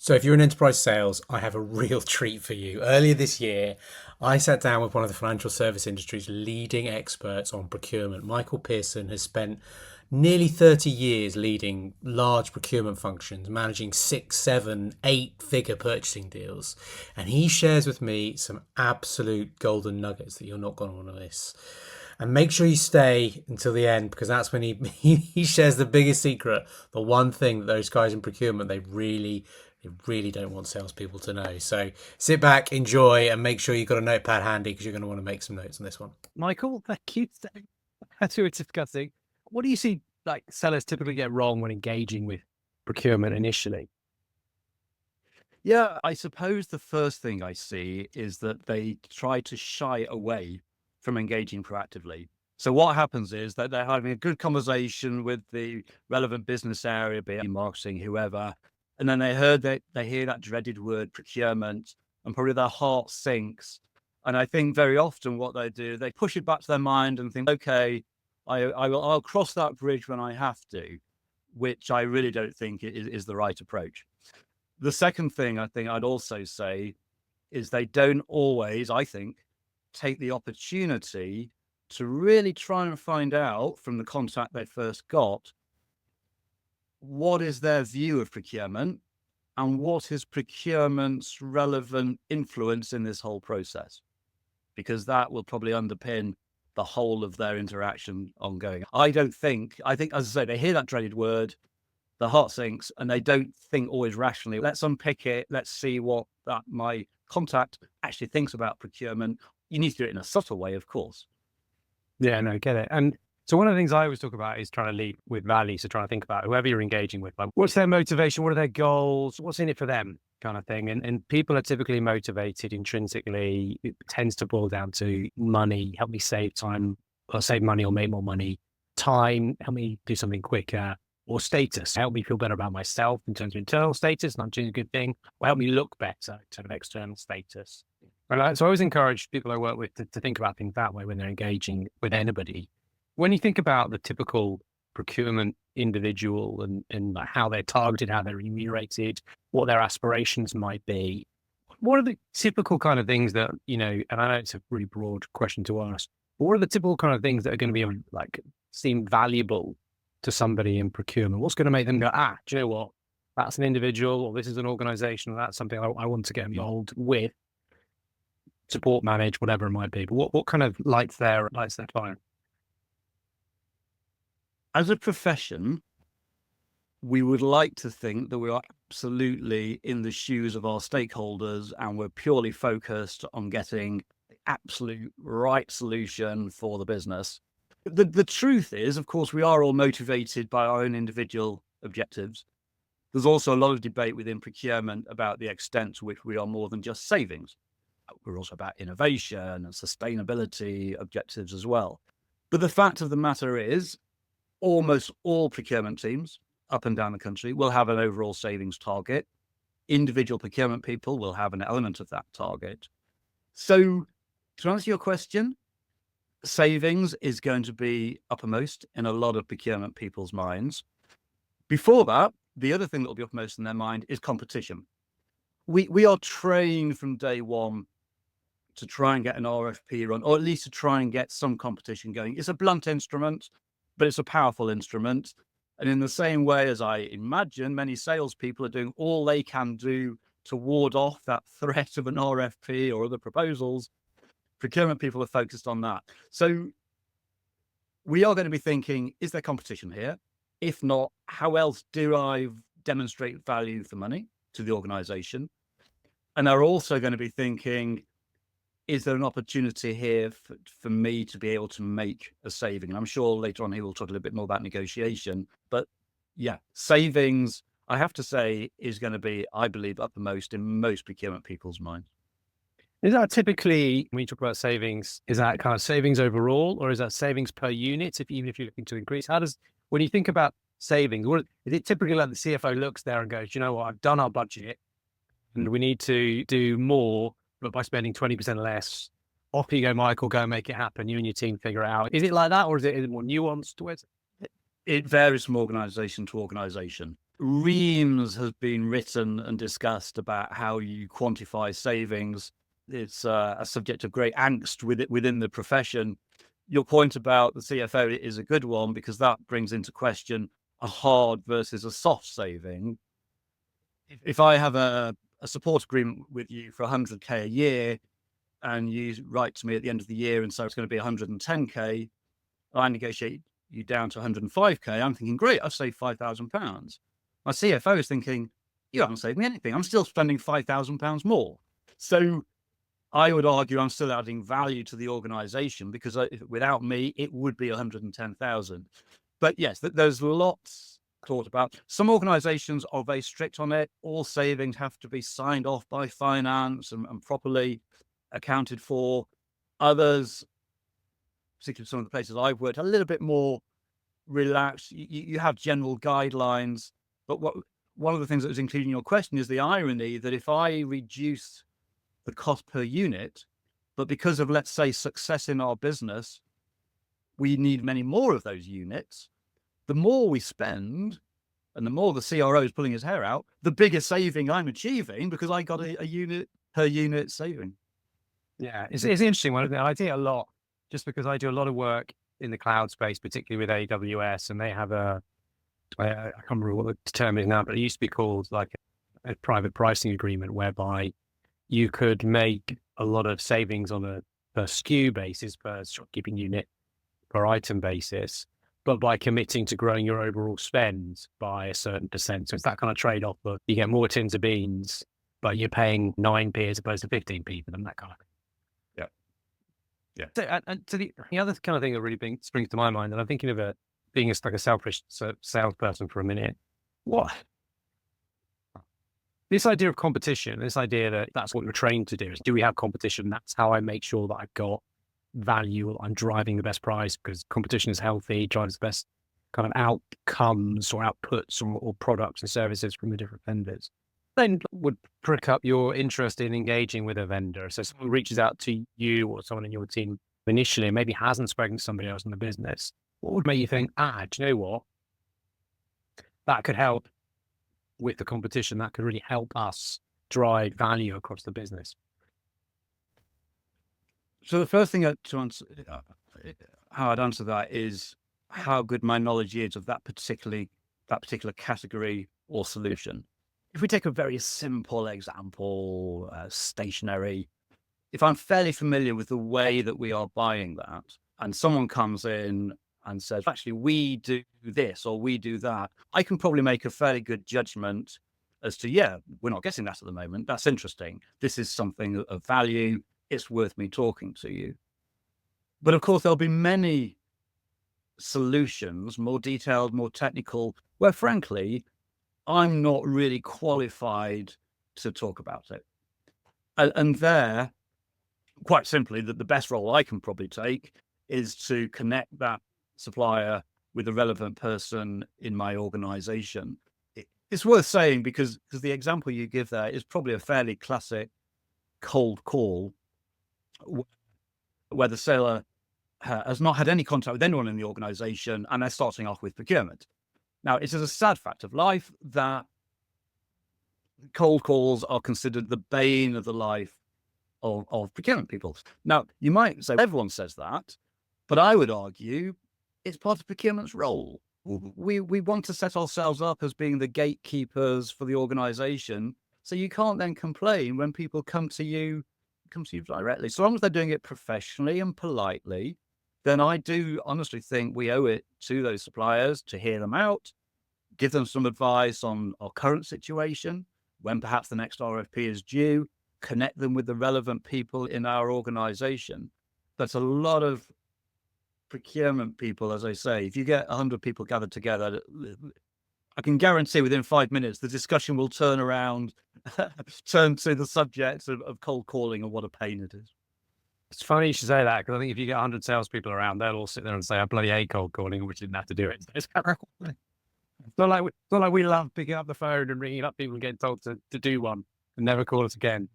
So, if you're in enterprise sales, I have a real treat for you. Earlier this year, I sat down with one of the financial service industry's leading experts on procurement. Michael Pearson has spent nearly 30 years leading large procurement functions, managing six, seven, eight-figure purchasing deals. And he shares with me some absolute golden nuggets that you're not going to want to miss. And make sure you stay until the end because that's when he shares the biggest secret, the one thing that those guys in procurement they really don't want salespeople to know. So sit back, enjoy, and make sure you've got a notepad handy because you're going to want to make some notes on this one. Michael, thank you. As we were discussing, what do you see like sellers typically get wrong when engaging with procurement initially? Yeah, I suppose the first thing I see is that they try to shy away from engaging proactively. So what happens is that they're having a good conversation with the relevant business area, be it marketing, whoever, and then they hear that dreaded word procurement, and probably their heart sinks. And I think very often what they do, they push it back to their mind and think, okay, I'll cross that bridge when I have to, which I really don't think is the right approach. The second thing I think I'd also say is they don't always, I think, take the opportunity to really try and find out from the contact they first got what is their view of procurement and what is procurement's relevant influence in this whole process, because that will probably underpin the whole of their interaction ongoing. I think, as I say, they hear that dreaded word, the heart sinks, and they don't think always rationally. Let's unpick it. Let's see what that my contact actually thinks about procurement. You need to do it in a subtle way, of course. Yeah, no, get it. And so one of the things I always talk about is trying to lead with values. So trying to think about whoever you're engaging with, like what's their motivation? What are their goals? What's in it for them kind of thing? And people are typically motivated intrinsically. It tends to boil down to money, help me save time or save money or make more money. Time, help me do something quicker. Or status, help me feel better about myself in terms of internal status, not doing a good thing, or help me look better in terms of external status. And so I always encourage people I work with to think about things that way when they're engaging with anybody. When you think about the typical procurement individual and like how they're targeted, how they're remunerated, what their aspirations might be, what are the typical kind of things that, and I know it's a really broad question to ask, but what are the typical kind of things that are going to be like seem valuable to somebody in procurement? What's going to make them go, do you know what? That's an individual, or this is an organization, or that's something I want to get involved with, support, manage, whatever it might be. But what kind of lights their fire? As a profession, we would like to think that we are absolutely in the shoes of our stakeholders and we're purely focused on getting the absolute right solution for the business. The truth is, of course, we are all motivated by our own individual objectives. There's also a lot of debate within procurement about the extent to which we are more than just savings. We're also about innovation and sustainability objectives as well. But the fact of the matter is, almost all procurement teams up and down the country will have an overall savings target. Individual procurement people will have an element of that target. So to answer your question, savings is going to be uppermost in a lot of procurement people's minds. Before that, the other thing that will be uppermost in their mind is competition. We are trained from day one to try and get an RFP run, or at least to try and get some competition going. It's a blunt instrument, but it's a powerful instrument. And in the same way as I imagine many salespeople are doing all they can do to ward off that threat of an RFP or other proposals, procurement people are focused on that. So we are going to be thinking, is there competition here? If not, how else do I demonstrate value for money to the organization? And they're also going to be thinking, is there an opportunity here for me to be able to make a saving? And I'm sure later on he will talk a little bit more about negotiation. But yeah, savings, I have to say, is going to be, I believe, uppermost in most procurement people's minds. Is that typically, when you talk about savings, is that kind of savings overall, or is that savings per unit, even if you're looking to increase? When you think about savings, is it typically like the CFO looks there and goes, you know what, I've done our budget and we need to do more, but by spending 20% less, off you go, Michael, go and make it happen. You and your team figure it out. Is it like that, or is it more nuanced? It varies from organization to organization. reams has been written and discussed about how you quantify savings. It's a subject of great angst within the profession. Your point about the CFO is a good one, because that brings into question a hard versus a soft saving. If I have a support agreement with you for 100K a year, and you write to me at the end of the year and say it's going to be 110K, I negotiate you down to 105K. I'm thinking, great, I've saved £5,000. My CFO is thinking, you haven't saved me anything. I'm still spending £5,000 more. So I would argue I'm still adding value to the organization, because without me, it would be 110,000. But yes, there's lots thought about. Some organizations are very strict on it. All savings have to be signed off by finance and properly accounted for. Others, particularly some of the places I've worked, a little bit more relaxed. You have general guidelines, but one of the things that was included in your question is the irony that if I reduce the cost per unit, but because of, let's say, success in our business, we need many more of those units, the more we spend and the more the CRO is pulling his hair out, the bigger saving I'm achieving, because I got a unit per unit saving. Yeah, it's an interesting one. I see it a lot, just because I do a lot of work in the cloud space, particularly with AWS, and they have I can't remember what the term is now, but it used to be called like a private pricing agreement, whereby you could make a lot of savings on a per SKU basis, per shopkeeping unit, per item basis, but by committing to growing your overall spend by a certain percent. So it's that kind of trade-off of you get more tins of beans, but you're paying 9p as opposed to 15p for them, that kind of thing. Yeah. So the other kind of thing that really springs to my mind, and I'm thinking of being like a selfish salesperson for a minute. What? This idea of competition, this idea that that's what we're trained to do, is do we have competition? That's how I make sure that I've got value, I'm driving the best price, because competition is healthy, drives the best kind of outcomes or outputs or products and services from the different vendors. Then would prick up your interest in engaging with a vendor. So someone reaches out to you or someone in your team initially, and maybe hasn't spoken to somebody else in the business. What would make you think, do you know what? That could help with the competition. That could really help us drive value across the business. So the first thing to answer, how I'd answer that, is how good my knowledge is of that particular category or solution. If we take a very simple example, stationery, if I'm fairly familiar with the way that we are buying that, and someone comes in and says, actually, we do this or we do that, I can probably make a fairly good judgment as to, yeah, we're not getting that at the moment. That's interesting. This is something of value. It's worth me talking to you. But of course, there'll be many solutions, more detailed, more technical, where frankly, I'm not really qualified to talk about it. And there, quite simply, the best role I can probably take is to connect that supplier with the relevant person in my organization. It's worth saying, because the example you give there is probably a fairly classic cold call, where the seller has not had any contact with anyone in the organization and they're starting off with procurement. Now, it is a sad fact of life that cold calls are considered the bane of the life of procurement people. Now, you might say everyone says that, but I would argue it's part of procurement's role. We want to set ourselves up as being the gatekeepers for the organization, so you can't then complain when people come to you directly. So long as they're doing it professionally and politely, then I do honestly think we owe it to those suppliers to hear them out, give them some advice on our current situation, when perhaps the next RFP is due, connect them with the relevant people in our organization. That's a lot of procurement people, as I say. If you get 100 people gathered together, I can guarantee within 5 minutes, the discussion will turn around, turn to the subject of cold calling and what a pain it is. It's funny you should say that, because I think if you get 100 salespeople around, they'll all sit there and say, I bloody hate cold calling, which didn't have to do it. It's not like we love picking up the phone and ringing up people and getting told to do one and never call us again.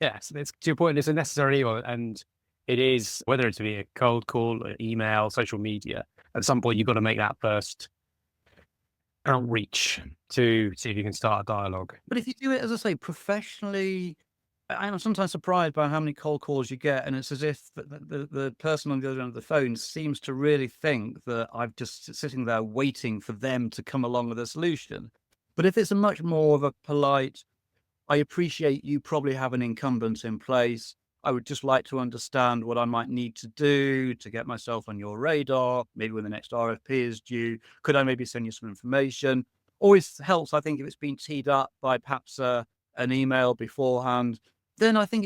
Yes, it's to your point, it's a necessary evil, and it is, whether it's via cold call, email, social media, at some point you've got to make that first outreach to see if you can start a dialogue. But if you do it, as I say, professionally, I'm sometimes surprised by how many cold calls you get, and it's as if the person on the other end of the phone seems to really think that I'm just sitting there waiting for them to come along with a solution. But if it's a much more of a polite, I appreciate you probably have an incumbent in place. I would just like to understand what I might need to do to get myself on your radar. Maybe when the next RFP is due, could I maybe send you some information? Always helps, I think, if it's been teed up by perhaps an email beforehand. Then I think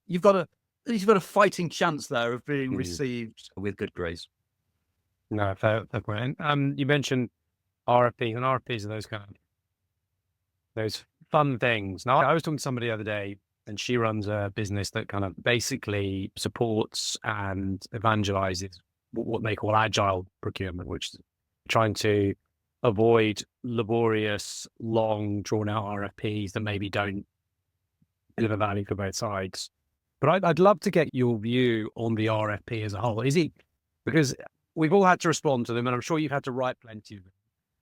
you've got at least you've got a fighting chance there of being received with good grace. No, fair point. And you mentioned RFPs, and RFPs are those kind of those fun things. Now, I was talking to somebody the other day, and she runs a business that kind of basically supports and evangelizes what they call agile procurement, which is trying to avoid laborious, long, drawn-out RFPs that maybe don't deliver value for both sides. But I'd love to get your view on the RFP as a whole. Is it because we've all had to respond to them, and I'm sure you've had to write plenty of them.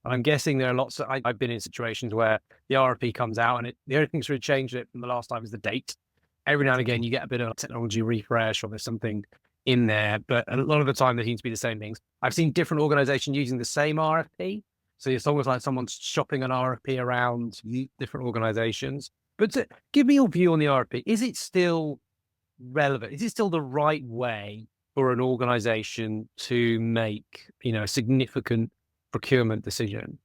And I'm guessing there are lots of, I've been in situations where the RFP comes out and the only thing that's really changed it from the last time is the date. Every now and again, you get a bit of a technology refresh or there's something in there, but a lot of the time there seems to be the same things. I've seen different organizations using the same RFP. So it's almost like someone's shopping an RFP around different organizations. But give me your view on the RFP. Is it still relevant? Is it still the right way for an organization to make, a significant procurement decision?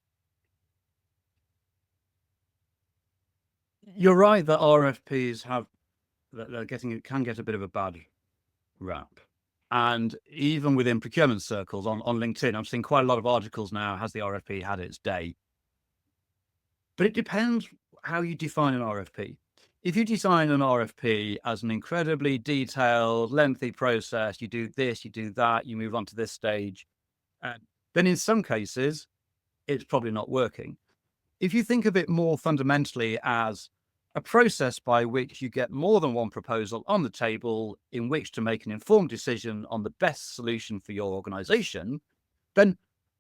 You're right that RFPs can get a bit of a bad rap. And even within procurement circles on LinkedIn, I'm seeing quite a lot of articles now, has the RFP had its day? But it depends how you define an RFP. If you design an RFP as an incredibly detailed, lengthy process, you do this, you do that, you move on to this stage, then in some cases, it's probably not working. If you think of it more fundamentally as a process by which you get more than one proposal on the table in which to make an informed decision on the best solution for your organization, then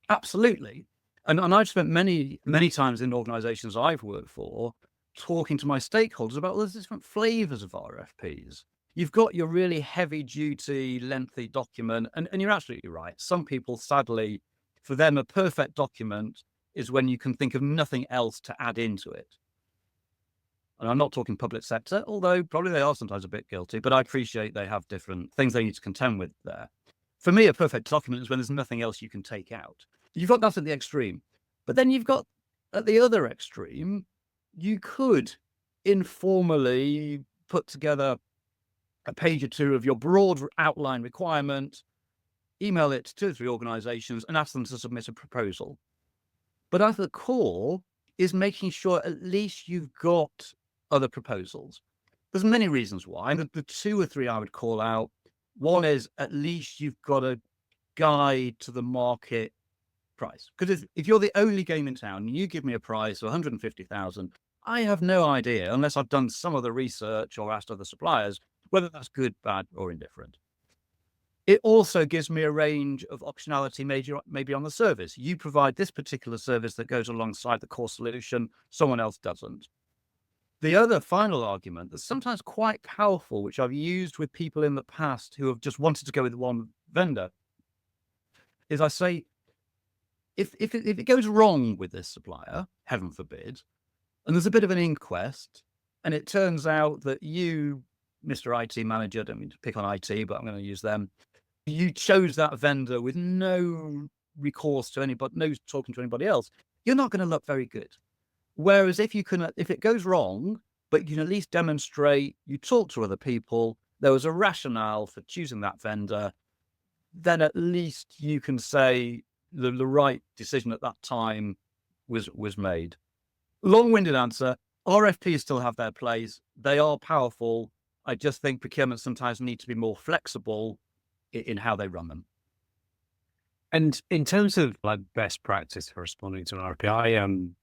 absolutely. And I've spent many times in organizations I've worked for talking to my stakeholders about, well, there's different flavors of RFPs. You've got your really heavy duty, lengthy document, and you're absolutely right. Some people, sadly, for them, a perfect document is when you can think of nothing else to add into it. And I'm not talking public sector, although probably they are sometimes a bit guilty, but I appreciate they have different things they need to contend with there. For me, a perfect document is when there's nothing else you can take out. You've got that at the extreme. But then you've got, at the other extreme, you could informally put together a page or two of your broad outline requirement, email it to 2 or 3 organizations and ask them to submit a proposal. But at the core is making sure at least you've got other proposals. There's many reasons why. The 2 or 3 I would call out. One is at least you've got a guide to the market price. Because if you're the only game in town and you give me a price of 150,000, I have no idea, unless I've done some of the research or asked other suppliers, whether that's good, bad, or indifferent. It also gives me a range of optionality, maybe on the service. You provide this particular service that goes alongside the core solution, someone else doesn't. The other final argument that's sometimes quite powerful, which I've used with people in the past who have just wanted to go with one vendor, is I say, if it goes wrong with this supplier, heaven forbid, and there's a bit of an inquest, and it turns out that you, Mr. IT manager, don't mean to pick on IT, but I'm going to use them, you chose that vendor with no recourse to anybody, no talking to anybody else, you're not going to look very good. Whereas if it goes wrong, but you can at least demonstrate you talk to other people, there was a rationale for choosing that vendor, then at least you can say the right decision at that time was made. Long-winded answer, RFPs still have their place. They are powerful. I just think procurement sometimes need to be more flexible in how they run them. And in terms of like best practice for responding to an RFP,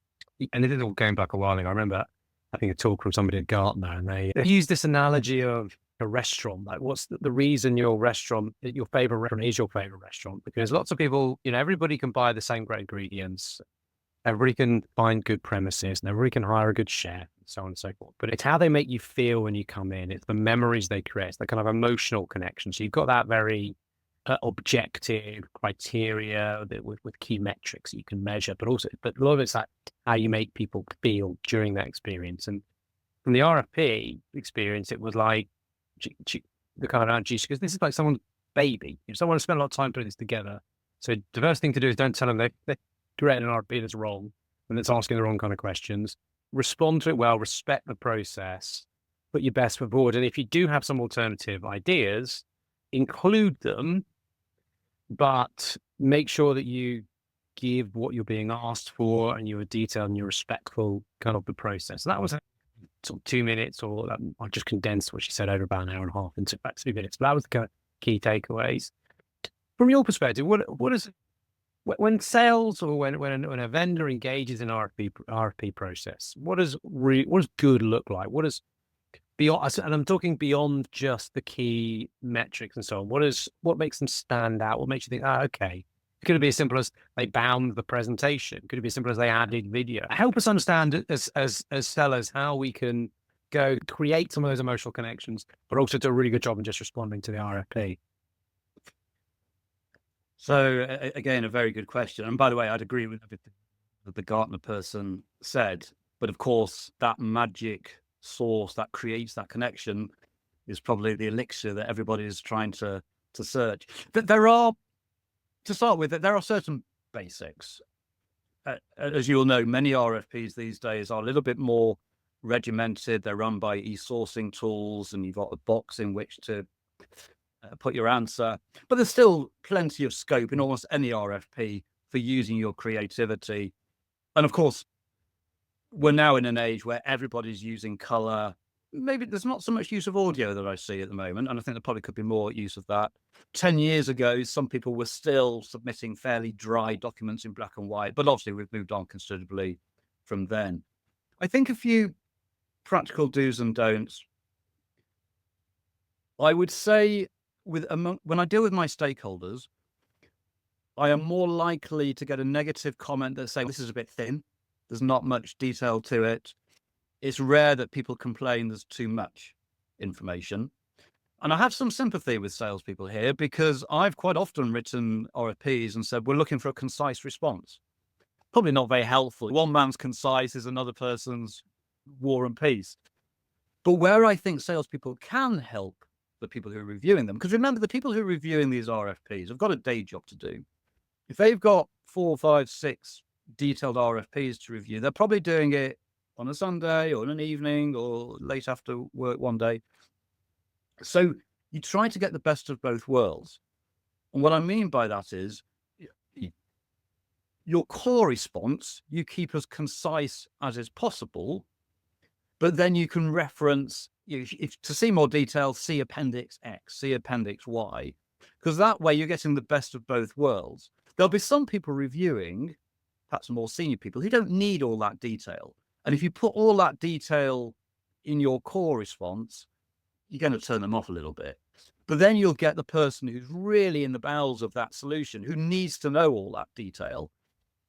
and it is all going back a while ago. I remember having a talk from somebody at Gartner, and they used this analogy of a restaurant. Like, what's the reason your favorite restaurant is your favorite restaurant? Because lots of people, everybody can buy the same great ingredients. everybody can find good premises and everybody can hire a good chef and so on and so forth. But it's how they make you feel when you come in. It's the memories they create. It's the kind of emotional connection. So you've got that very objective criteria with key metrics that you can measure, but a lot of it's like how you make people feel during that experience. And from the RFP experience, it was like the kind of because this is like someone's baby. If someone has spent a lot of time putting this together, so the first thing to do is don't tell them they're creating an RFP that's wrong and it's asking the wrong kind of questions. Respond to it well, respect the process, put your best foot forward. And if you do have some alternative ideas, include them, but make sure that you give what you're being asked for and you're detailed and you're respectful kind of the process. So that was sort of 2 minutes, or I just condensed what she said over about an hour and a half into about 2 minutes. But that was the kind of key takeaways. From your perspective, what is when sales or when a vendor engages in RFP process, what does good look like? What is beyond, and I'm talking beyond just the key metrics and so on. What makes them stand out? What makes you think, okay? Could it be as simple as they bound the presentation? Could it be as simple as they added video? Help us understand as sellers how we can go create some of those emotional connections, but also do a really good job in just responding to the RFP. So again, a very good question. And by the way, I'd agree with everything that the Gartner person said. But of course, that magic source that creates that connection is probably the elixir that everybody is trying to search. But to start with, there are certain basics. As you'll know, many RFPs these days are a little bit more regimented. They're run by e-sourcing tools, and you've got a box in which to put your answer. But there's still plenty of scope in almost any RFP for using your creativity. And of course, we're now in an age where everybody's using color. Maybe there's not so much use of audio that I see at the moment, and I think there probably could be more use of that. 10 years ago, some people were still submitting fairly dry documents in black and white, but obviously we've moved on considerably from then. I think a few practical do's and don'ts. I would say when I deal with my stakeholders, I am more likely to get a negative comment that say, this is a bit thin. There's not much detail to it. It's rare that people complain there's too much information. And I have some sympathy with salespeople here, because I've quite often written RFPs and said, we're looking for a concise response. Probably not very helpful. One man's concise is another person's war and peace. But where I think salespeople can help the people who are reviewing them, because remember, the people who are reviewing these RFPs have got a day job to do. If they've got 4, 5, 6 detailed RFPs to review, they're probably doing it on a Sunday or in an evening or late after work one day. So you try to get the best of both worlds. And what I mean by that is your core response, you keep as concise as is possible, but then you can reference, if to see more detail, see Appendix X, see Appendix Y, because that way you're getting the best of both worlds. There'll be some people reviewing, perhaps more senior people, who don't need all that detail. And if you put all that detail in your core response, you're going to turn them off a little bit. But then you'll get the person who's really in the bowels of that solution, who needs to know all that detail,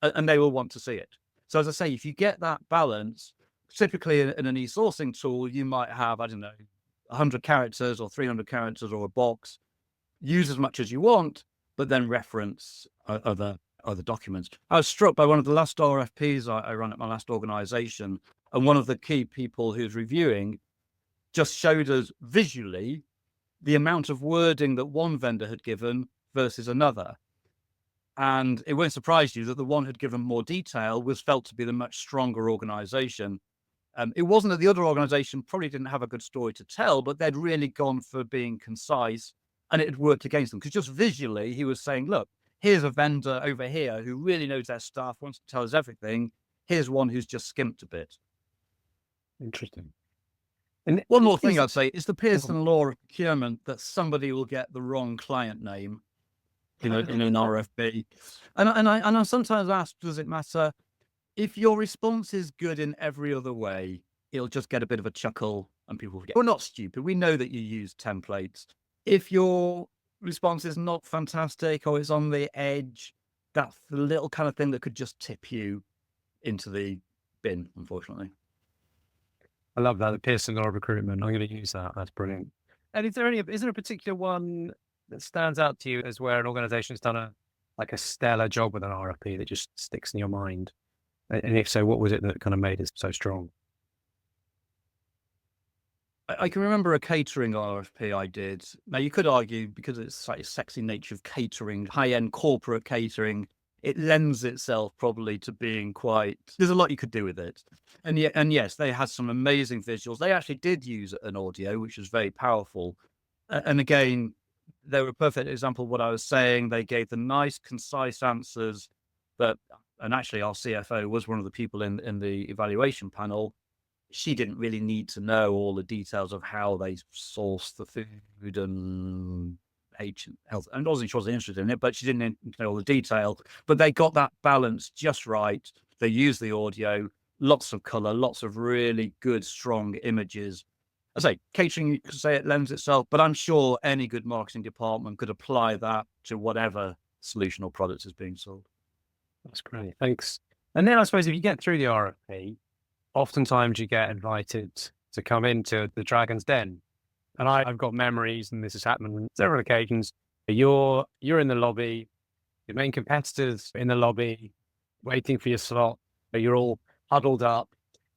and they will want to see it. So as I say, if you get that balance, typically in an e-sourcing tool, you might have, 100 characters or 300 characters or a box. Use as much as you want, but then reference other documents. I was struck by one of the last RFPs I ran at my last organization, and one of the key people who's reviewing just showed us visually the amount of wording that one vendor had given versus another. And it won't surprise you that the one who had given more detail was felt to be the much stronger organization. It wasn't that the other organization probably didn't have a good story to tell, but they'd really gone for being concise, and it had worked against them. Because just visually, he was saying, look, here's a vendor over here who really knows their stuff, wants to tell us everything. Here's one who's just skimped a bit. Interesting. And one more thing I'd say is the Pearson law of procurement that somebody will get the wrong client name in an RFP. And I sometimes ask, does it matter? If your response is good in every other way, it'll just get a bit of a chuckle and people forget. We're not stupid. We know that you use templates. If your response is not fantastic or it's on the edge, that's the little kind of thing that could just tip you into the bin, unfortunately. I love that. The Pearson law of recruitment. I'm going to use that. That's brilliant. And is there a particular one that stands out to you as where an organization has done a stellar job with an RFP that just sticks in your mind? And if so, what was it that kind of made it so strong? I can remember a catering RFP I did. Now, you could argue, because it's like a sexy nature of catering, high-end corporate catering, it lends itself probably to being quite, there's a lot you could do with it. And yes, they had some amazing visuals. They actually did use an audio, which was very powerful. And again, they were a perfect example of what I was saying. They gave the nice, concise answers and actually our CFO was one of the people in the evaluation panel. She didn't really need to know all the details of how they source the food and health. And obviously she wasn't interested in it, but she didn't know all the detail. But they got that balance just right. They used the audio, lots of color, lots of really good, strong images. I say catering, you could say it lends itself, but I'm sure any good marketing department could apply that to whatever solution or product is being sold. That's great. Thanks. And then I suppose if you get through the RFP, oftentimes you get invited to come into the Dragon's Den. And I've got memories, and this has happened on several occasions. You're in the lobby, your main competitors in the lobby, waiting for your slot. You're all huddled up.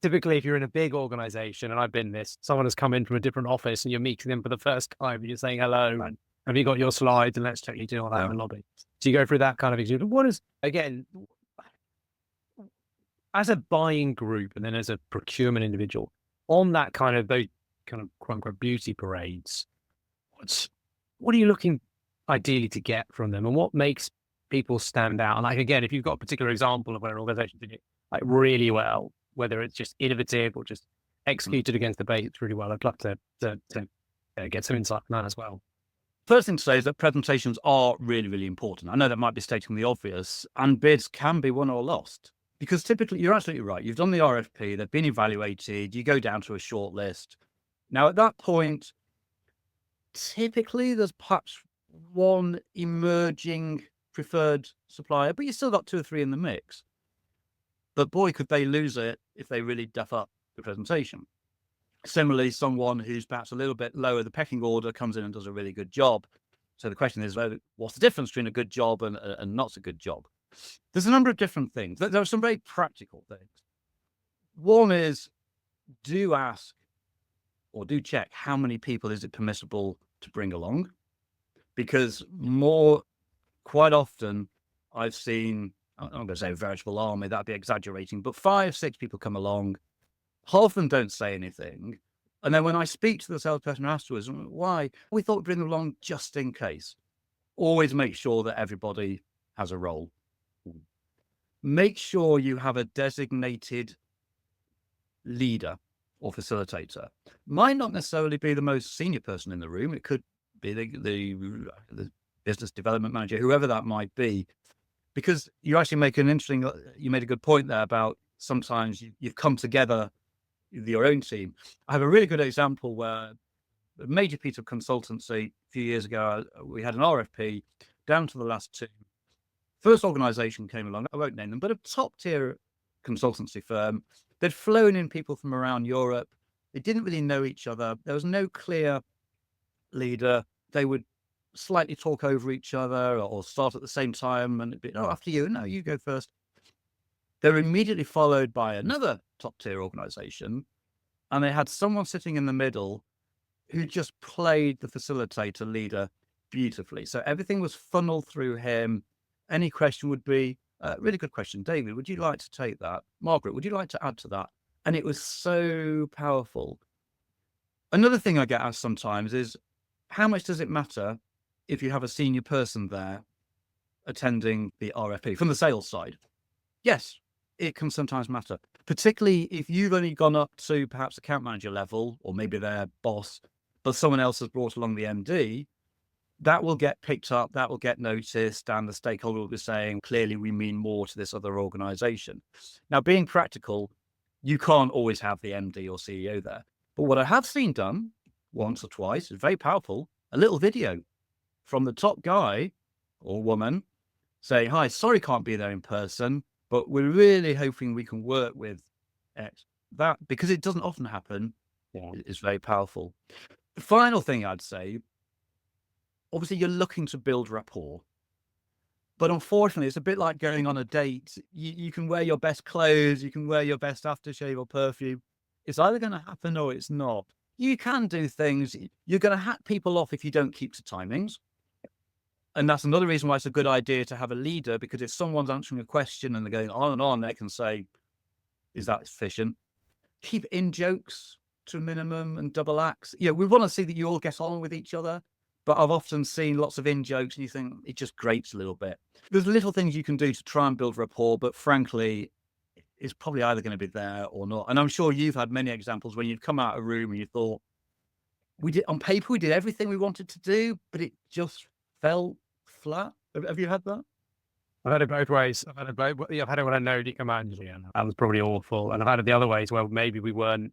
Typically, if you're in a big organization, and I've been this, someone has come in from a different office and you're meeting them for the first time and you're saying hello, and have you got your slides, and let's check you do all that in the lobby. So you go through that kind of experience. What is, again, as a buying group and then as a procurement individual, on that kind of, those kind of quote unquote beauty parades, what are you looking ideally to get from them, and what makes people stand out? And like, again, if you've got a particular example of where an organization did it like really well, whether it's just innovative or just executed against the basics really well, I'd love to get some insight on that as well. First thing to say is that presentations are really, really important. I know that might be stating the obvious, and bids can be won or lost. Because typically, you're absolutely right. You've done the RFP, they've been evaluated, you go down to a short list. Now, at that point, typically there's perhaps one emerging preferred supplier, but you still got 2 or 3 in the mix. But boy, could they lose it if they really duff up the presentation. Similarly, someone who's perhaps a little bit lower the pecking order comes in and does a really good job. So the question is, what's the difference between a good job and not a good job? There's a number of different things. There are some very practical things. One is, do ask or do check how many people is it permissible to bring along, because quite often I've seen, I'm going to say a veritable army, that'd be exaggerating, but 5, 6 people come along, half of them don't say anything. And then when I speak to the salesperson afterwards, why? We thought we'd bring them along just in case. Always make sure that everybody has a role. Make sure you have a designated leader or facilitator. Might not necessarily be the most senior person in the room. It could be the business development manager, whoever that might be, because you actually make you made a good point there about sometimes you've come together with your own team. I have a really good example where a major piece of consultancy a few years ago, we had an RFP down to the last 2. First organization came along, I won't name them, but a top tier consultancy firm. They'd flown in people from around Europe. They didn't really know each other. There was no clear leader. They would slightly talk over each other or start at the same time and it'd be, no, after you, no, you go first. They're immediately followed by another top tier organization. And they had someone sitting in the middle who just played the facilitator leader beautifully. So everything was funneled through him. Any question would be, really good question. David, would you like to take that? Margaret, would you like to add to that? And it was so powerful. Another thing I get asked sometimes is, how much does it matter if you have a senior person there attending the RFP from the sales side? Yes, it can sometimes matter, particularly if you've only gone up to perhaps account manager level, or maybe their boss, but someone else has brought along the MD. That will get picked up, that will get noticed, and the stakeholder will be saying, clearly we mean more to this other organization. Now, being practical, you can't always have the MD or CEO there. But what I have seen done once or twice is very powerful, a little video from the top guy or woman saying, hi, sorry can't be there in person, but we're really hoping we can work with X. That, because it doesn't often happen, is very powerful. The final thing I'd say, obviously you're looking to build rapport, but unfortunately it's a bit like going on a date. You can wear your best clothes, you can wear your best aftershave or perfume. It's either going to happen or it's not. You can do things. You're going to hack people off if you don't keep to timings. And that's another reason why it's a good idea to have a leader, because if someone's answering a question and they're going on and on, they can say, is that efficient? Keep in jokes to a minimum and double acts. Yeah, we want to see that you all get on with each other, but I've often seen lots of in jokes and you think it just grates a little bit. There's little things you can do to try and build rapport, but frankly, it's probably either going to be there or not. And I'm sure you've had many examples when you've come out of a room and you thought, on paper, we did everything we wanted to do, but it just fell flat. Have you had that? I've had it both ways. I've had it when I know you come out and that was probably awful. And I've had it the other ways where maybe we weren't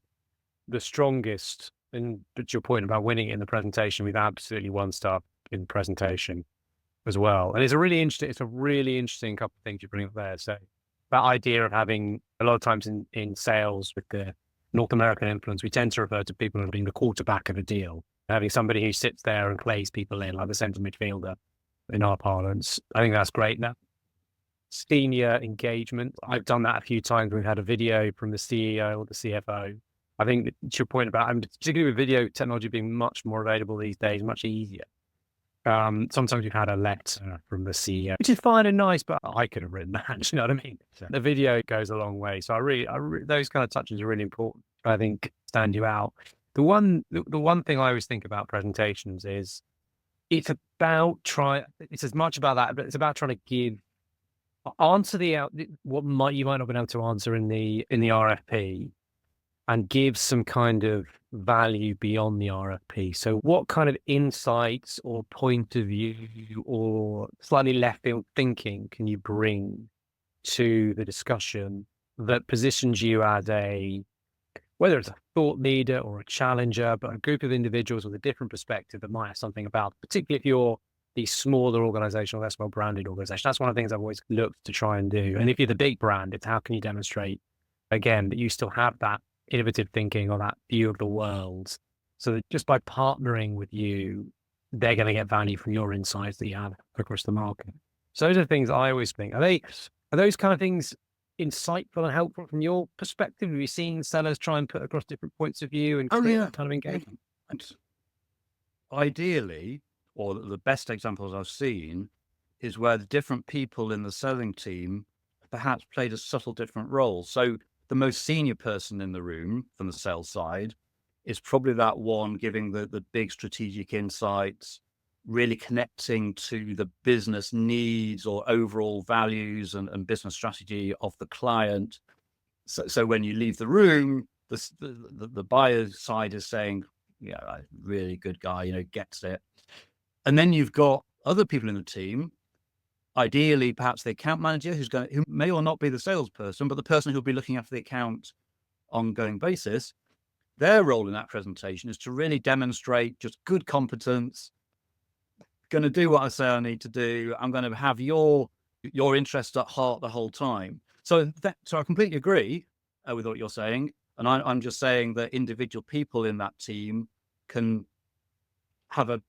the strongest. And to your point about winning it in the presentation, we've absolutely won stuff in presentation as well. And it's a really interesting couple of things you bring up there. So that idea of having a lot of times in sales with the North American influence, we tend to refer to people as being the quarterback of a deal, having somebody who sits there and plays people in like the centre midfielder in our parlance. I think that's great. Now, senior engagement, I've done that a few times. We've had a video from the CEO or the CFO. I think to your point about, particularly with video technology being much more available these days, much easier. Sometimes we've had a letter from the CEO, which is fine and nice, but I could have written that. You know what I mean? So the video goes a long way. So those kind of touches are really important. I think stand you out. The one thing I always think about presentations is it's as much about that, but it's about trying to answer what you might not have been able to answer in the RFP, and give some kind of value beyond the RFP. So what kind of insights or point of view or slightly left field thinking can you bring to the discussion that positions you as whether it's a thought leader or a challenger, but a group of individuals with a different perspective that might have something about, particularly if you're the smaller organization or less well-branded organization. That's one of the things I've always looked to try and do. And if you're the big brand, it's how can you demonstrate, again, that you still have that innovative thinking or that view of the world, so that just by partnering with you, they're going to get value from your insights that you have across the market. So those are the things I always think. Are those kind of things insightful and helpful from your perspective? Have you seen sellers try and put across different points of view and create that kind of engagement? And ideally, or the best examples I've seen, is where the different people in the selling team perhaps played a subtle different role. So the most senior person in the room from the sales side is probably that one giving the big strategic insights, really connecting to the business needs or overall values and business strategy of the client. So when you leave the room, the buyer side is saying, yeah, really good guy, gets it. And then you've got other people in the team, ideally perhaps the account manager who may or not be the salesperson, but the person who'll be looking after the account on an ongoing basis. Their role in that presentation is to really demonstrate just good competence, going to do what I say I need to do. I'm going to have your interest at heart the whole time. So I completely agree with what you're saying. And I'm just saying that individual people in that team can have a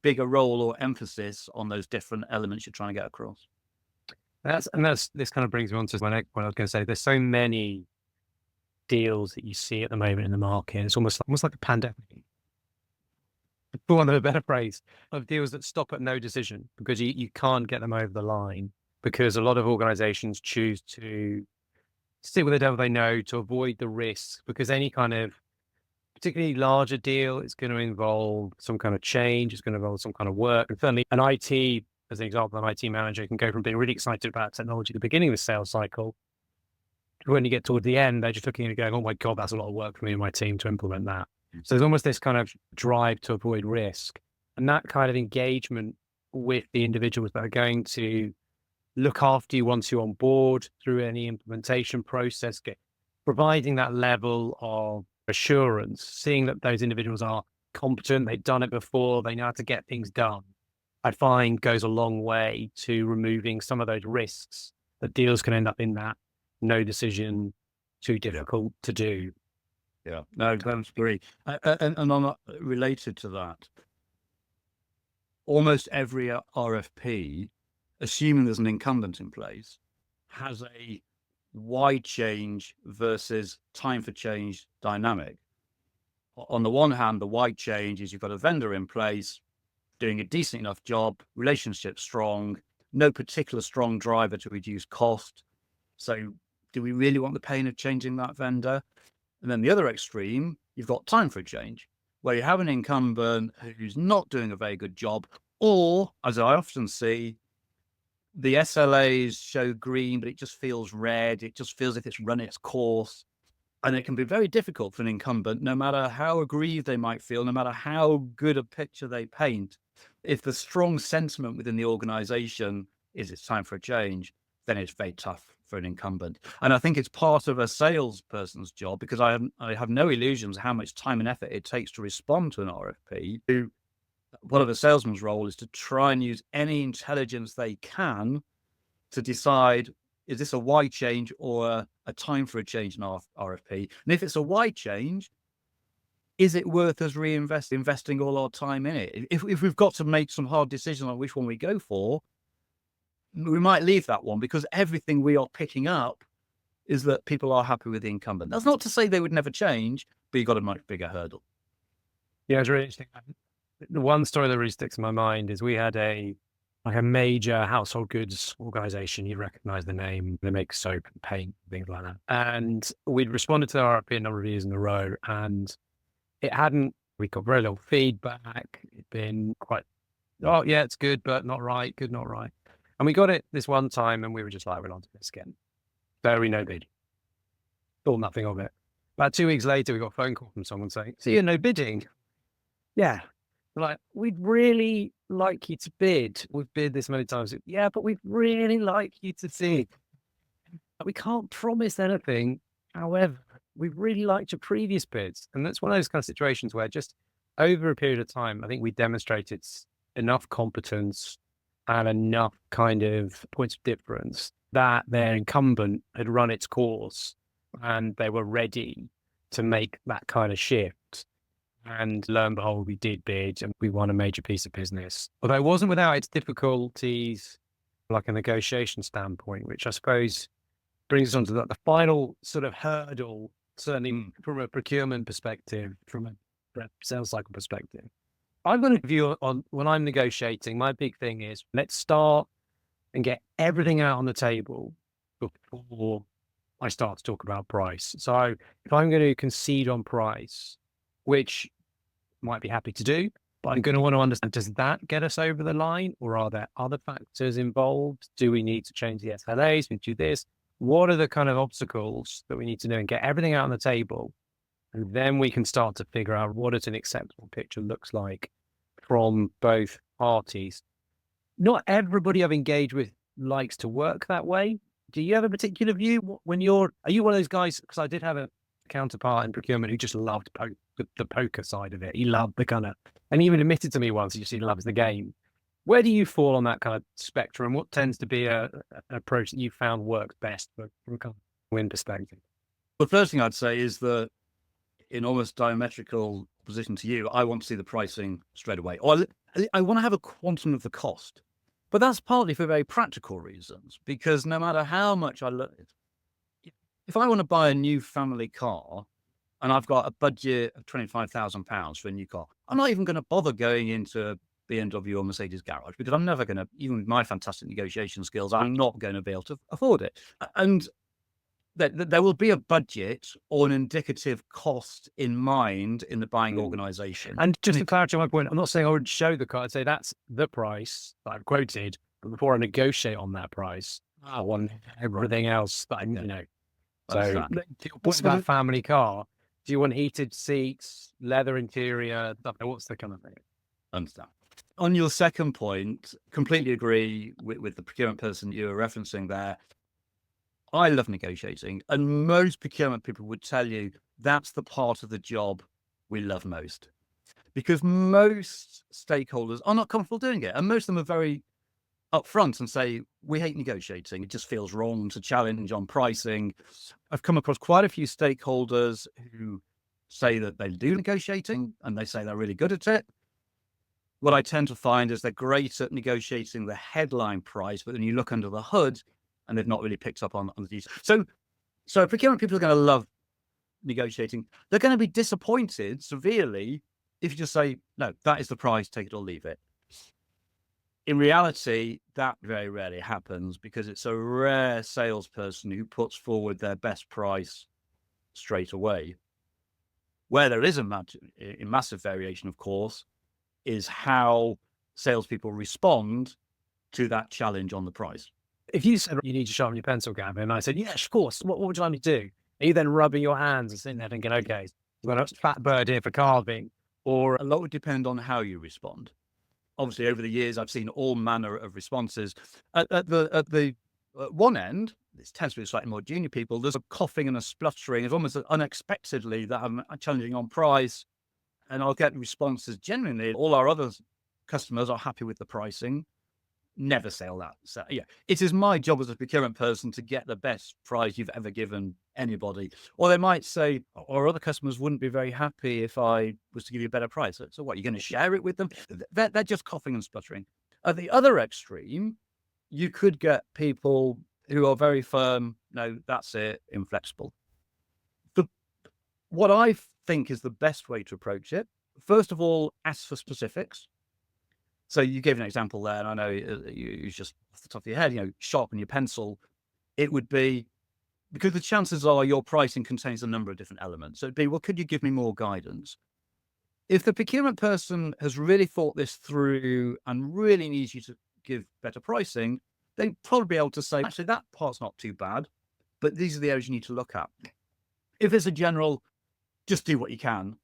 bigger role or emphasis on those different elements you're trying to get across. This kind of brings me on to my next point. I was going to say, there's so many deals that you see at the moment in the market. It's almost like a pandemic, for want of a better phrase, of deals that stop at no decision because you can't get them over the line, because a lot of organizations choose to stick with the devil they know to avoid the risks, because any kind of particularly larger deal is going to involve some kind of change, it's going to involve some kind of work. And certainly an IT, as an example, an IT manager can go from being really excited about technology at the beginning of the sales cycle, when you get toward the end, they're just looking at it going, oh my God, that's a lot of work for me and my team to implement that. So there's almost this kind of drive to avoid risk. And that kind of engagement with the individuals that are going to look after you once you're on board through any implementation process, providing that level of assurance, seeing that those individuals are competent, they've done it before, they know how to get things done, I find goes a long way to removing some of those risks that deals can end up in that no decision, too difficult to do. Yeah, no, that's great. And on related to that, almost every RFP, assuming there's an incumbent in place, has a why change versus time for change dynamic. On the one hand, the why change is you've got a vendor in place doing a decent enough job, relationship strong, no particular strong driver to reduce cost. So do we really want the pain of changing that vendor? And then the other extreme, you've got time for a change, where you have an incumbent who's not doing a very good job, or, as I often see, the SLAs show green, but it just feels red. It just feels as if it's run its course. And it can be very difficult for an incumbent, no matter how aggrieved they might feel, no matter how good a picture they paint. If the strong sentiment within the organization is it's time for a change, then it's very tough for an incumbent. And I think it's part of a salesperson's job, because I have no illusions how much time and effort it takes to respond to an RFP. Part of a salesman's role is to try and use any intelligence they can to decide, is this a why change or a time for a change in our RFP? And if it's a why change, is it worth us investing all our time in it? If we've got to make some hard decisions on which one we go for, we might leave that one, because everything we are picking up is that people are happy with the incumbent. That's not to say they would never change, but you've got a much bigger hurdle. Yeah, it's really interesting. The one story that really sticks in my mind is we had a major household goods organization. You'd recognize the name. They make soap and paint, things like that. And we'd responded to the RFP a number of years in a row, and we got very little feedback. It'd been quite, oh yeah, it's good, but not right, good, not right. And we got it this one time, and we were just like, we're on to this again. Very no bid. Thought nothing of it. About 2 weeks later, we got a phone call from someone saying, "So you're no bidding?" Yeah. We're like, we'd really like you to bid. We've bid this many times. Yeah, but we'd really like you to bid. We can't promise anything. However, we really liked your previous bids. And that's one of those kind of situations where just over a period of time, I think we demonstrated enough competence and enough kind of points of difference that their incumbent had run its course and they were ready to make that kind of shift. And lo and behold, we did bid and we won a major piece of business. Although it wasn't without its difficulties, like a negotiation standpoint, which I suppose brings us on to the final sort of hurdle, certainly from a procurement perspective, from a sales cycle perspective. I've got a view on when I'm negotiating. My big thing is, let's start and get everything out on the table before I start to talk about price. So if I'm going to concede on price, which might be happy to do, but I'm going to want to understand, does that get us over the line, or are there other factors involved? Do we need to change the SLAs? We do this. What are the kind of obstacles that we need to do, and get everything out on the table? And then we can start to figure out what an acceptable picture looks like from both parties. Not everybody I've engaged with likes to work that way. Do you have a particular view are you one of those guys? Because I did have a counterpart in procurement who just loved the poker side of it. He loved the kind of, and he even admitted to me once, he just loves the game. Where do you fall on that kind of spectrum? What tends to be an approach that you found works best from a kind of win perspective? The first thing I'd say is that, in almost diametrical position to you, I want to see the pricing straight away. Or I want to have a quantum of the cost. But that's partly for very practical reasons, because no matter how much I look, if I want to buy a new family car and I've got a budget of £25,000 for a new car, I'm not even going to bother going into BMW or Mercedes garage, because I'm never going to, even with my fantastic negotiation skills, I'm not going to be able to afford it. And there will be a budget or an indicative cost in mind in the buying organization. And just to clarify my point, I'm not saying I would show the car. I'd say that's the price that I've quoted, but before I negotiate on that price, I want everything else that I know. So what's that family car? Do you want heated seats, leather interior? What's the kind of thing? Understand. On your second point, completely agree with the procurement person you were referencing there. I love negotiating, and most procurement people would tell you that's the part of the job we love most, because most stakeholders are not comfortable doing it, and most of them are very up front and say, we hate negotiating. It just feels wrong to challenge on pricing. I've come across quite a few stakeholders who say that they do negotiating and they say they're really good at it. What I tend to find is they're great at negotiating the headline price, but then you look under the hood and they've not really picked up on the details. So procurement people are going to love negotiating. They're going to be disappointed severely if you just say, no, that is the price, take it or leave it. In reality, that very rarely happens because it's a rare salesperson who puts forward their best price straight away. Where there is a massive variation, of course, is how salespeople respond to that challenge on the price. If you said you need to sharpen your pencil, Gavin, and I said, yes, of course, what would you like me to do? Are you then rubbing your hands and sitting there thinking, okay, we've got a fat bird here for carving? Or a lot would depend on how you respond. Obviously, over the years, I've seen all manner of responses. At the one end, this tends to be slightly more junior people. There's a coughing and a spluttering. It's almost unexpectedly that I'm challenging on price, and I'll get responses. Genuinely, all our other customers are happy with the pricing. Never sell that. So, yeah, it is my job as a procurement person to get the best price you've ever given anybody. Or they might say, or other customers wouldn't be very happy if I was to give you a better price. So what, you're going to share it with them? They're just coughing and sputtering. At the other extreme, you could get people who are very firm. No, that's it, inflexible. What I think is the best way to approach it, first of all, ask for specifics. So you gave an example there, and I know you just off the top of your head, sharpen your pencil. It would be, because the chances are your pricing contains a number of different elements. So it'd be, well, could you give me more guidance? If the procurement person has really thought this through and really needs you to give better pricing, they'd probably be able to say, actually, that part's not too bad, but these are the areas you need to look at. If it's a general, just do what you can,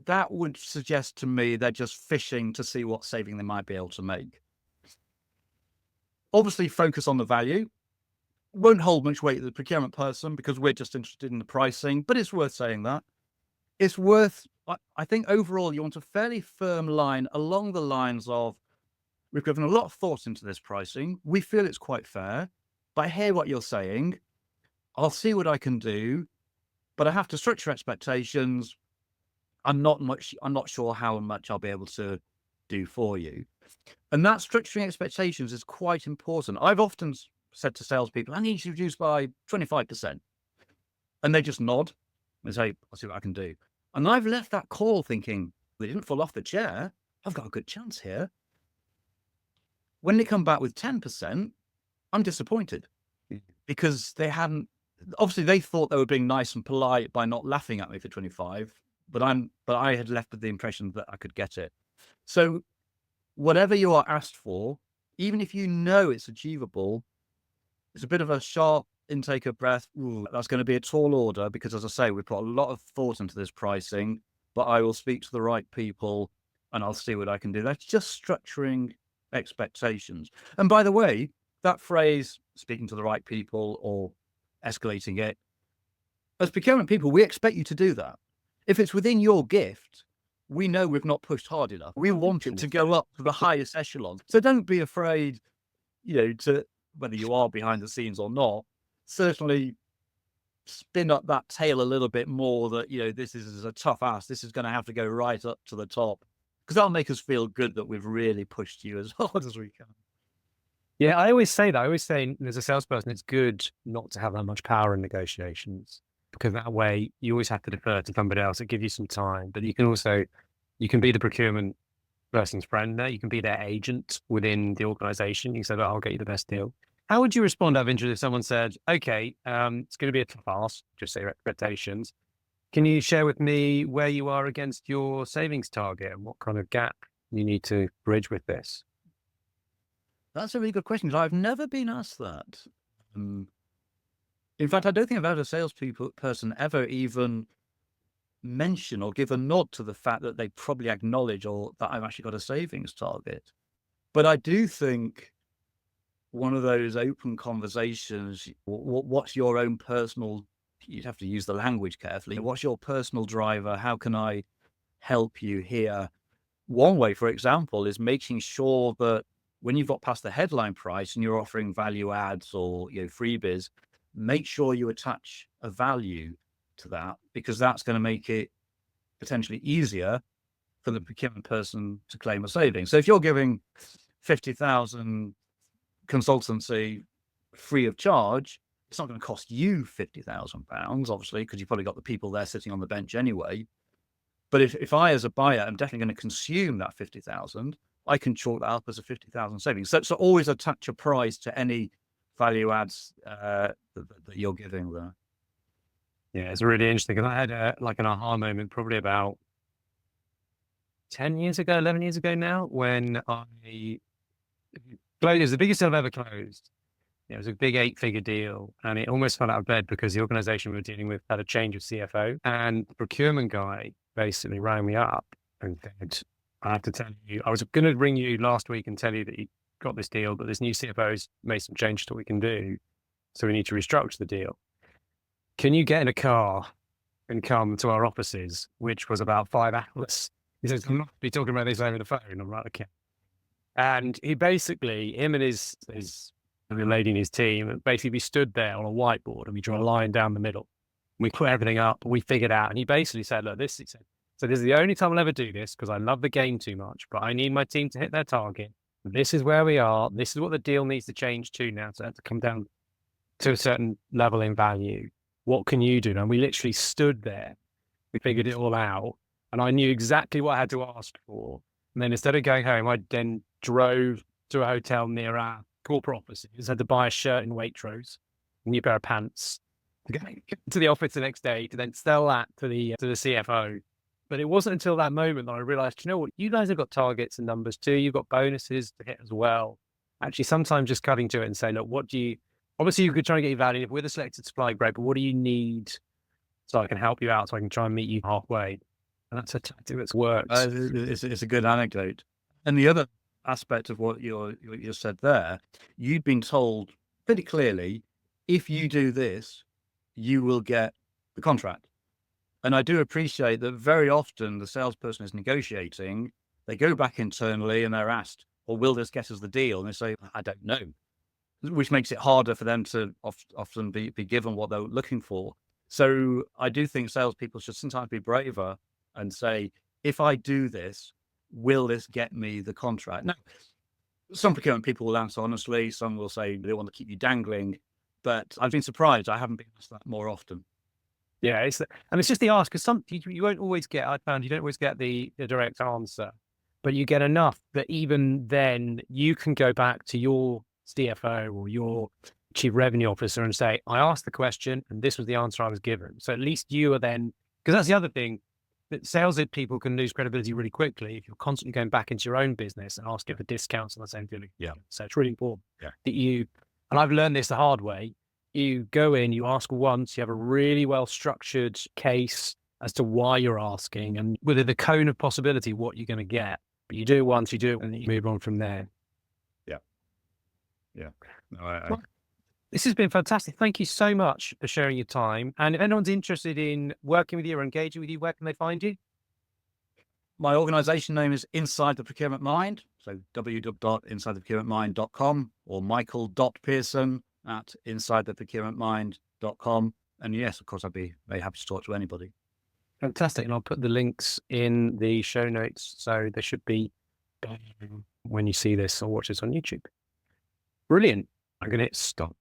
that would suggest to me they're just fishing to see what saving they might be able to make. Obviously, focus on the value. Won't hold much weight to the procurement person because we're just interested in the pricing, but it's worth saying that. It's worth, I think overall, you want a fairly firm line along the lines of, we've given a lot of thought into this pricing. We feel it's quite fair, but I hear what you're saying. I'll see what I can do, but I have to structure expectations. I'm not sure how much I'll be able to do for you. And that structuring expectations is quite important. I've often said to salespeople, I need you to reduce by 25%. And they just nod and say, I'll see what I can do. And I've left that call thinking, they didn't fall off the chair. I've got a good chance here. When they come back with 10%, I'm disappointed because they hadn't, obviously they thought they were being nice and polite by not laughing at me for 25. But I had left with the impression that I could get it. So whatever you are asked for, even if you know it's achievable, it's a bit of a sharp intake of breath. Ooh, that's going to be a tall order because, as I say, we've put a lot of thought into this pricing, but I will speak to the right people and I'll see what I can do. That's just structuring expectations. And by the way, that phrase, speaking to the right people or escalating it, as procurement people, we expect you to do that. If it's within your gift, we know we've not pushed hard enough. We want it to go up to the highest echelon. So don't be afraid, to whether you are behind the scenes or not, certainly spin up that tail a little bit more that, this is a tough ask. This is going to have to go right up to the top because that'll make us feel good that we've really pushed you as hard as we can. Yeah, I always say that. I always say as a salesperson, it's good not to have that much power in negotiations. Because that way you always have to defer to somebody else. It gives you some time, but you can be the procurement person's friend there. You can be their agent within the organization. You say, I'll get you the best deal. How would you respond out of interest if someone said, okay, it's going to be a tough ask, just say your expectations. Can you share with me where you are against your savings target and what kind of gap you need to bridge with this? That's a really good question. I've never been asked that. In fact, I don't think I've had a salesperson ever even mention or give a nod to the fact that they probably acknowledge or that I've actually got a savings target. But I do think one of those open conversations, what's your own personal, you'd have to use the language carefully. What's your personal driver? How can I help you here? One way, for example, is making sure that when you've got past the headline price and you're offering value adds or freebies, make sure you attach a value to that, because that's going to make it potentially easier for the procurement person to claim a saving. So if you're giving 50,000 consultancy free of charge, it's not going to cost you £50,000, obviously, because you've probably got the people there sitting on the bench anyway. But if I, as a buyer, am definitely going to consume that 50,000, I can chalk that up as a 50,000 savings. So always attach a price to any value adds that you're giving there. Yeah, it's really interesting, because I had an aha moment probably about 10 years ago, 11 years ago now, when it was the biggest deal I've ever closed. It was a big 8-figure deal, and it almost fell out of bed because the organization we were dealing with had a change of CFO, and the procurement guy basically rang me up and said, I have to tell you, I was going to ring you last week and tell you that you got this deal, but this new CFO's made some changes to what we can do, so we need to restructure the deal. Can you get in a car and come to our offices, which was about 5 hours? He says, I'm not be talking about this over the phone. I'm like, okay. And he basically, him and the lady in his team, basically we stood there on a whiteboard and we drew a line down the middle. We put everything up, we figured out, and he basically said, look, he said, so this is the only time I'll ever do this because I love the game too much, but I need my team to hit their target. This is where we are. This is what the deal needs to change to now. So it has to come down to a certain level in value. What can you do? And we literally stood there. We figured it all out. And I knew exactly what I had to ask for. And then instead of going home, I then drove to a hotel near our corporate offices, had to buy a shirt in Waitrose, a new pair of pants, to go to the office the next day to then sell that to the CFO. But it wasn't until that moment that I realized, you know what, you guys have got targets and numbers too. You've got bonuses to hit as well. Actually, sometimes just cutting to it and say, look, what do you, obviously you could try and get your value. If we're the selected supplier, great, but what do you need so I can help you out, so I can try and meet you halfway? And that's a tactic that's worked. It's a good anecdote. And the other aspect of what you said there, you'd been told pretty clearly, if you do this, you will get the contract. And I do appreciate that very often the salesperson is negotiating, they go back internally and they're asked, well, will this get us the deal? And they say, I don't know, which makes it harder for them to often be given what they're looking for. So I do think salespeople should sometimes be braver and say, if I do this, will this get me the contract? Now, some procurement people will answer honestly. Some will say they want to keep you dangling. But I've been surprised. I haven't been asked that more often. Yeah, it's just the ask, because you won't always get, I found you don't always get the direct answer, but you get enough that even then you can go back to your CFO or your chief revenue officer and say, I asked the question and this was the answer I was given. So at least you are then, because that's the other thing, that sales people can lose credibility really quickly if you're constantly going back into your own business and asking for discounts on the same thing. Yeah. So it's really important that and I've learned this the hard way. You go in, you ask once, you have a really well-structured case as to why you're asking and within the cone of possibility, what you're going to get. But you do it once, you do it, and then you move on from there. Yeah. Yeah. No, Well, this has been fantastic. Thank you so much for sharing your time. And if anyone's interested in working with you or engaging with you, where can they find you? My organization name is Inside the Procurement Mind. So www.insidetheprocurementmind.com or michael.pearson@insidetheprocurementmind.com. And yes, of course, I'd be very happy to talk to anybody. Fantastic. And I'll put the links in the show notes. So they should be when you see this or watch this on YouTube. Brilliant. I'm going to hit stop.